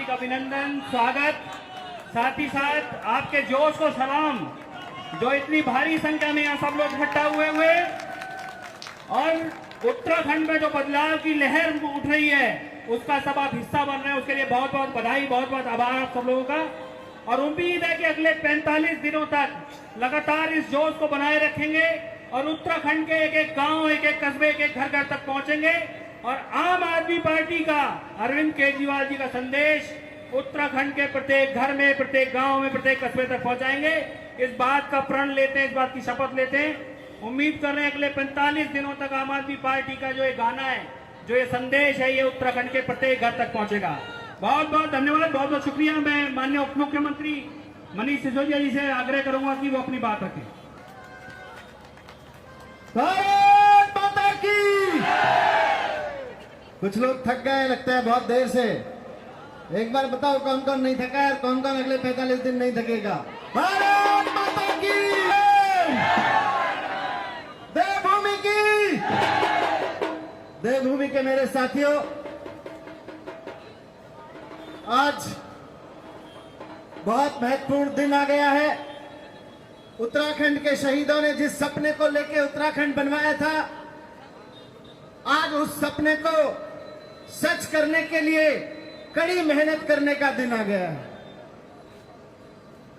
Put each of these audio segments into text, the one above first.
हार्दिक अभिनंदन, स्वागत। साथ ही साथ आपके जोश को सलाम, जो इतनी भारी संख्या में यहाँ सब लोग इकट्ठा हुए और उत्तराखंड में जो बदलाव की लहर उठ रही है उसका सब आप हिस्सा बन रहे हैं। उसके लिए बहुत बहुत बधाई, बहुत बहुत आभार आप सब लोगों का। और उम्मीद है कि अगले 45 दिनों तक लगातार इस जोश को बनाए रखेंगे और उत्तराखंड के एक एक गांव, एक एक कस्बे, एक एक घर घर तक पहुंचेंगे और आम आदमी पार्टी का, अरविंद केजरीवाल जी का संदेश उत्तराखंड के प्रत्येक घर में, प्रत्येक गांव में, प्रत्येक कस्बे तक पहुंचाएंगे। इस बात का प्रण लेते हैं, इस बात की शपथ लेते हैं। उम्मीद कर रहे हैं अगले 45 दिनों तक आम आदमी पार्टी का जो ये गाना है, जो ये संदेश है, ये उत्तराखंड के प्रत्येक घर तक पहुंचेगा। बहुत बहुत धन्यवाद, बहुत बहुत शुक्रिया। मैं माननीय उप मुख्यमंत्री मनीष सिसोदिया जी से आग्रह करूंगा कि वो अपनी बात रखें। भारत माता की। कुछ लोग थक गए लगता है बहुत देर से। एक बार बताओ कौन कौन नहीं थका है और कौन कौन अगले 45 दिन नहीं थकेगा। भारत माता की। देवभूमि की। देवभूमि के मेरे साथियों, आज बहुत महत्वपूर्ण दिन आ गया है। उत्तराखंड के शहीदों ने जिस सपने को लेकर उत्तराखंड बनवाया था, आज उस सपने को सच करने के लिए कड़ी मेहनत करने का दिन आ गया है।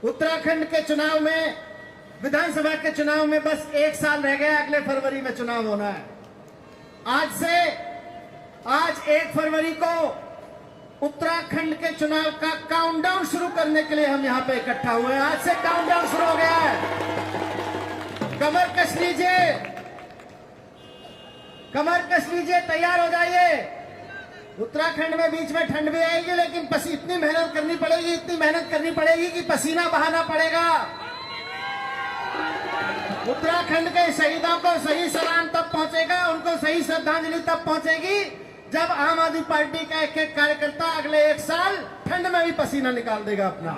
उत्तराखंड के चुनाव में, विधानसभा के चुनाव में बस 1 साल रह गया, अगले फरवरी में चुनाव होना है। आज 1 फरवरी को उत्तराखंड के चुनाव का काउंटडाउन शुरू करने के लिए हम यहां पे इकट्ठा हुए हैं। आज से काउंटडाउन शुरू हो गया है। कमर कस लीजिए, कमर कस लीजिए, तैयार हो जाइए। उत्तराखंड में बीच में ठंड भी आएगी, लेकिन इतनी मेहनत करनी पड़ेगी, इतनी मेहनत करनी पड़ेगी कि पसीना बहाना पड़ेगा। उत्तराखंड के शहीदों को सही सलाम तब पहुंचेगा, उनको सही श्रद्धांजलि तब पहुंचेगी जब आम आदमी पार्टी का एक एक कार्यकर्ता अगले 1 साल ठंड में भी पसीना निकाल देगा अपना,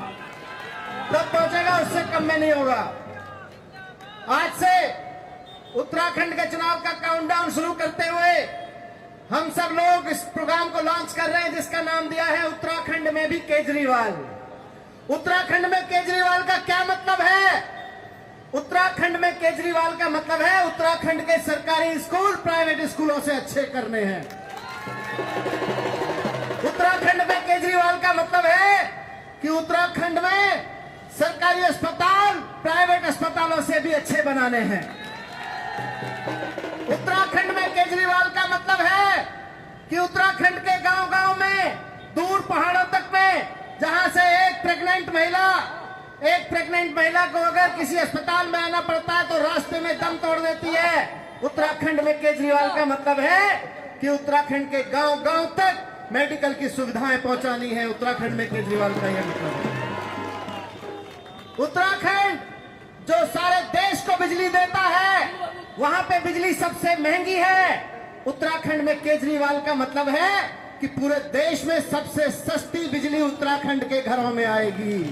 तब पहुंचेगा, उससे कम में नहीं होगा। आज से उत्तराखंड के चुनाव का काउंटडाउन शुरू करते हुए हम सब लोग इस प्रोग्राम को लॉन्च कर रहे हैं, जिसका नाम दिया है उत्तराखंड में भी केजरीवाल। उत्तराखंड में केजरीवाल का क्या मतलब है? उत्तराखंड में केजरीवाल का मतलब है उत्तराखंड के सरकारी स्कूल प्राइवेट स्कूलों से अच्छे करने हैं। उत्तराखंड में केजरीवाल का मतलब है कि उत्तराखंड में सरकारी अस्पताल प्राइवेट अस्पतालों से भी अच्छे बनाने हैं। उत्तराखंड में केजरीवाल का मतलब है कि उत्तराखंड के गांव-गांव में, दूर पहाड़ों तक में, जहां से एक प्रेग्नेंट महिला को अगर किसी अस्पताल में आना पड़ता है तो रास्ते में दम तोड़ देती है। उत्तराखंड में केजरीवाल का मतलब है कि उत्तराखंड के गांव-गांव तक मेडिकल की सुविधाएं पहुंचानी है। उत्तराखंड में केजरीवाल का यह मतलब है। उत्तराखंड जो सारे देश को बिजली देता है, वहां पे बिजली सबसे महंगी है। उत्तराखंड में केजरीवाल का मतलब है कि पूरे देश में सबसे सस्ती बिजली उत्तराखंड के घरों में आएगी।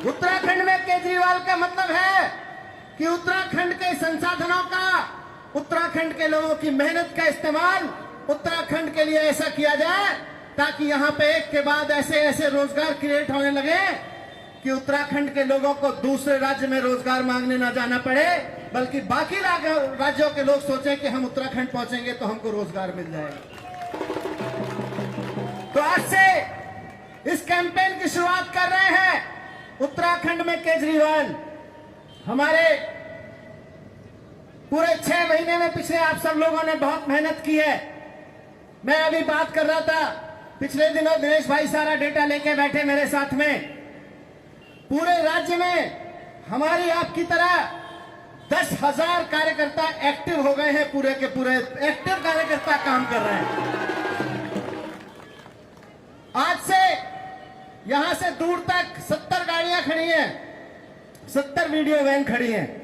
उत्तराखंड में केजरीवाल का मतलब है कि उत्तराखंड के संसाधनों का, उत्तराखंड के लोगों की मेहनत का इस्तेमाल उत्तराखंड के लिए ऐसा किया जाए ताकि यहाँ पे एक के बाद ऐसे ऐसे रोजगार क्रिएट होने लगे कि उत्तराखंड के लोगों को दूसरे राज्य में रोजगार मांगने ना जाना पड़े, बल्कि बाकी राज्यों के लोग सोचें कि हम उत्तराखंड पहुंचेंगे तो हमको रोजगार मिल जाएगा। तो आज से इस कैंपेन की शुरुआत कर रहे हैं। उत्तराखंड में केजरीवाल हमारे पूरे 6 महीने में पिछले आप सब लोगों ने बहुत मेहनत की है। मैं अभी बात कर रहा था, पिछले दिनों दिनेश भाई सारा डेटा लेके बैठे मेरे साथ में। पूरे राज्य में हमारी आपकी तरह 10,000 कार्यकर्ता एक्टिव हो गए हैं। पूरे के पूरे एक्टिव कार्यकर्ता काम कर रहे हैं। आज से यहां से दूर तक 70 गाड़ियां खड़ी हैं, 70 वीडियो वैन खड़ी हैं।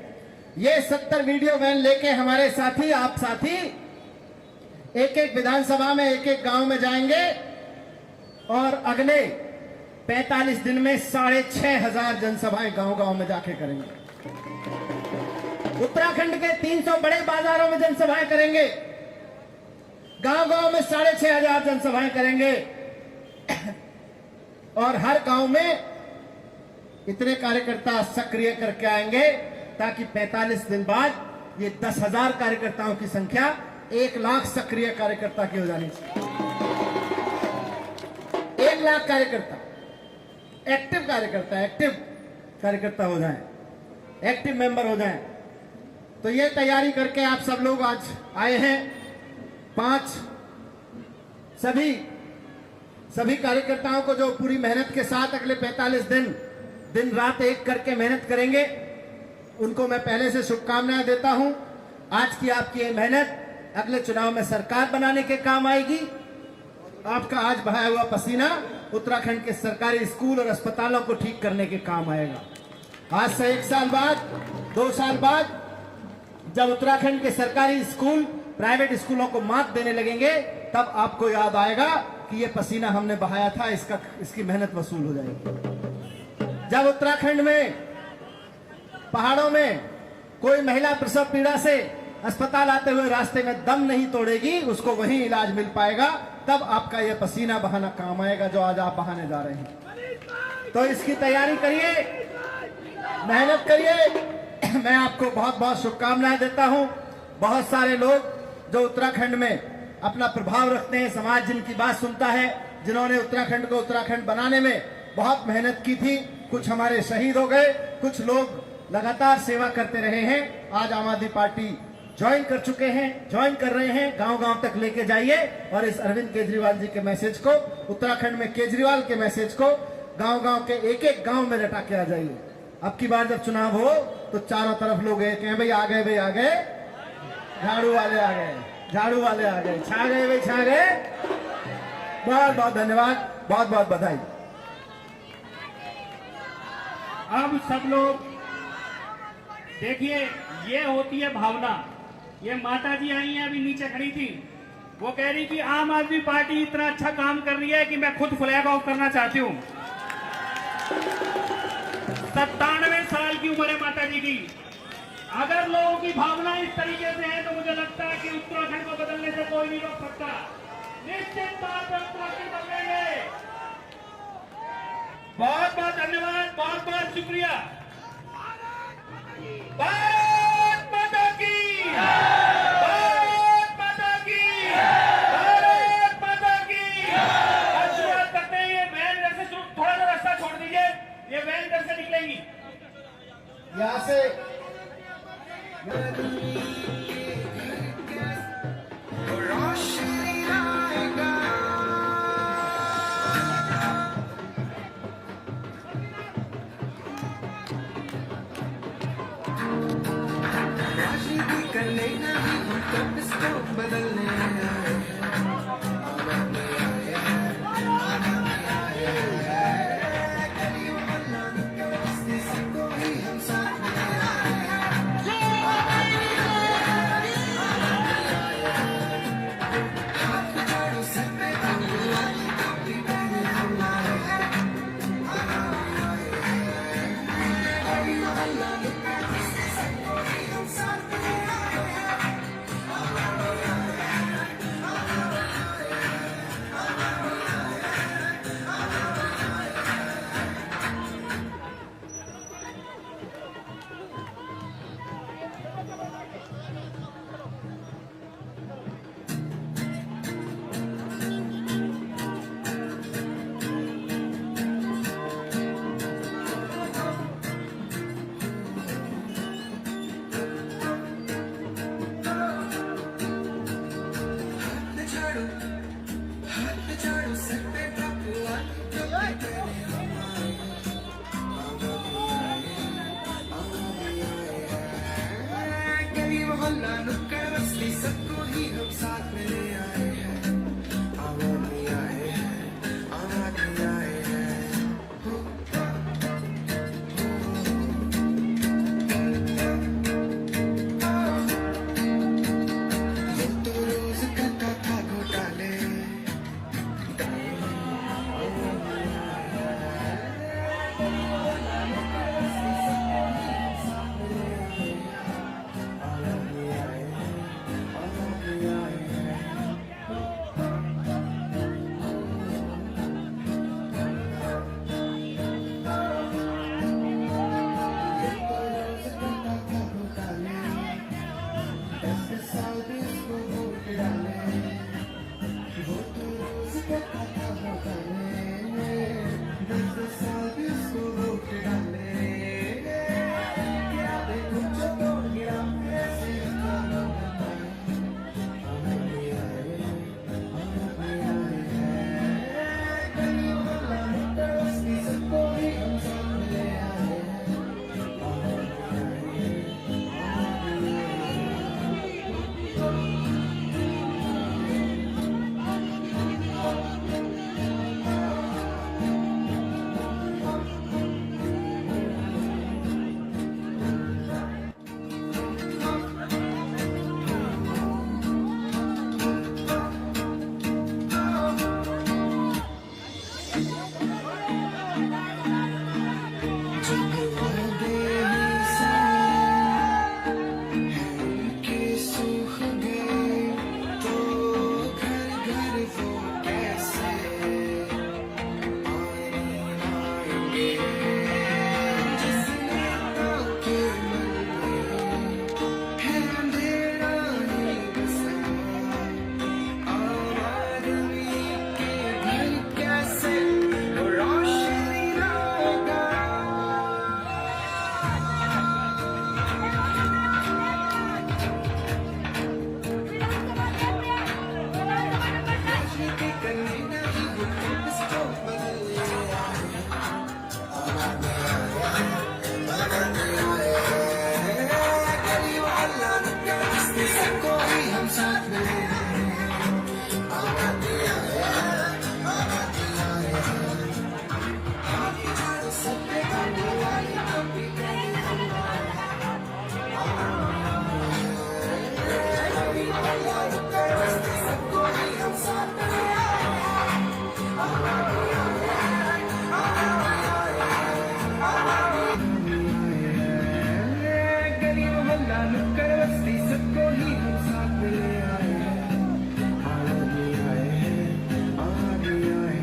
ये 70 वीडियो वैन लेके हमारे साथी, आप साथी, एक एक विधानसभा में, एक एक गांव में जाएंगे और अगले 45 दिन में 6,500 जनसभाएं गांव-गांव में जाके करेंगे। उत्तराखंड के 300 बड़े बाजारों में जनसभाएं करेंगे, गांव-गांव में 6,500 जनसभाएं करेंगे। और हर गांव में इतने कार्यकर्ता सक्रिय करके आएंगे ताकि 45 दिन बाद ये 10,000 कार्यकर्ताओं की संख्या 1 लाख सक्रिय कार्यकर्ता की हो जानी चाहिए। 1 लाख कार्यकर्ता, एक्टिव कार्यकर्ता हो जाए, एक्टिव मेंबर हो जाए। तो ये तैयारी करके आप सब लोग आज आए हैं। 5 सभी कार्यकर्ताओं को जो पूरी मेहनत के साथ अगले 45 दिन रात एक करके मेहनत करेंगे, उनको मैं पहले से शुभकामनाएं देता हूं। आज की आपकी ये मेहनत अगले चुनाव में सरकार बनाने के काम आएगी। आपका आज बहाया हुआ पसीना उत्तराखंड के सरकारी स्कूल और अस्पतालों को ठीक करने के काम आएगा। आज से 1 साल बाद, 2 साल बाद जब उत्तराखंड के सरकारी स्कूल प्राइवेट स्कूलों को मात देने लगेंगे, तब आपको याद आएगा कि ये पसीना हमने बहाया था, इसकी मेहनत वसूल हो जाएगी। जब उत्तराखंड में पहाड़ों में कोई महिला प्रसव पीड़ा से अस्पताल आते हुए रास्ते में दम नहीं तोड़ेगी, उसको वहीं इलाज मिल पाएगा, तब आपका यह पसीना बहाना काम आएगा जो आज आप बहाने जा रहे हैं। तो इसकी तैयारी करिए, मेहनत करिए। मैं आपको बहुत बहुत शुभकामनाएं देता हूं। बहुत सारे लोग जो उत्तराखंड में अपना प्रभाव रखते हैं, समाज जिनकी बात सुनता है, जिन्होंने उत्तराखंड को उत्तराखंड बनाने में बहुत मेहनत की थी, कुछ हमारे शहीद हो गए, कुछ लोग लगातार सेवा करते रहे हैं। आज आम आदमी पार्टी ज्वाइन कर चुके हैं, ज्वाइन कर रहे हैं। गांव-गांव तक लेके जाइए और इस अरविंद केजरीवाल जी के मैसेज को, उत्तराखंड में केजरीवाल के मैसेज को गांव-गांव के एक-एक गांव में रटा के आ जाइए। अब की बार जब चुनाव हो तो चारों तरफ लोग कहें भाई आ गए, झाड़ू वाले आ गए, छा गए भाई, छा गए। बहुत बहुत धन्यवाद, बहुत बहुत बधाई। अब सब लोग देखिए, ये होती है भावना। ये माता जी आई हैं, अभी नीचे खड़ी थी, वो कह रही कि आम आदमी पार्टी इतना अच्छा काम कर रही है कि मैं खुद फ्लैग ऑफ करना चाहती हूँ। 97 साल की उम्र है माता जी की। अगर लोगों की भावना इस तरीके से है तो मुझे लगता है कि उत्तराखंड को बदलने से कोई नहीं रोक सकता। निश्चित तौर पर उत्तराखंड बदलेंगे। बहुत बहुत धन्यवाद, बहुत बहुत शुक्रिया। भारत माता की, भारत माता की, भारत माता की। शुरुआत करते हैं। ये वैन इधर से शुरू, थोड़ा सा रास्ता छोड़ दीजिए, ये वैन इधर से निकलेंगी। यहाँ से राजनीति करने नहीं, हम कब इसको बदलने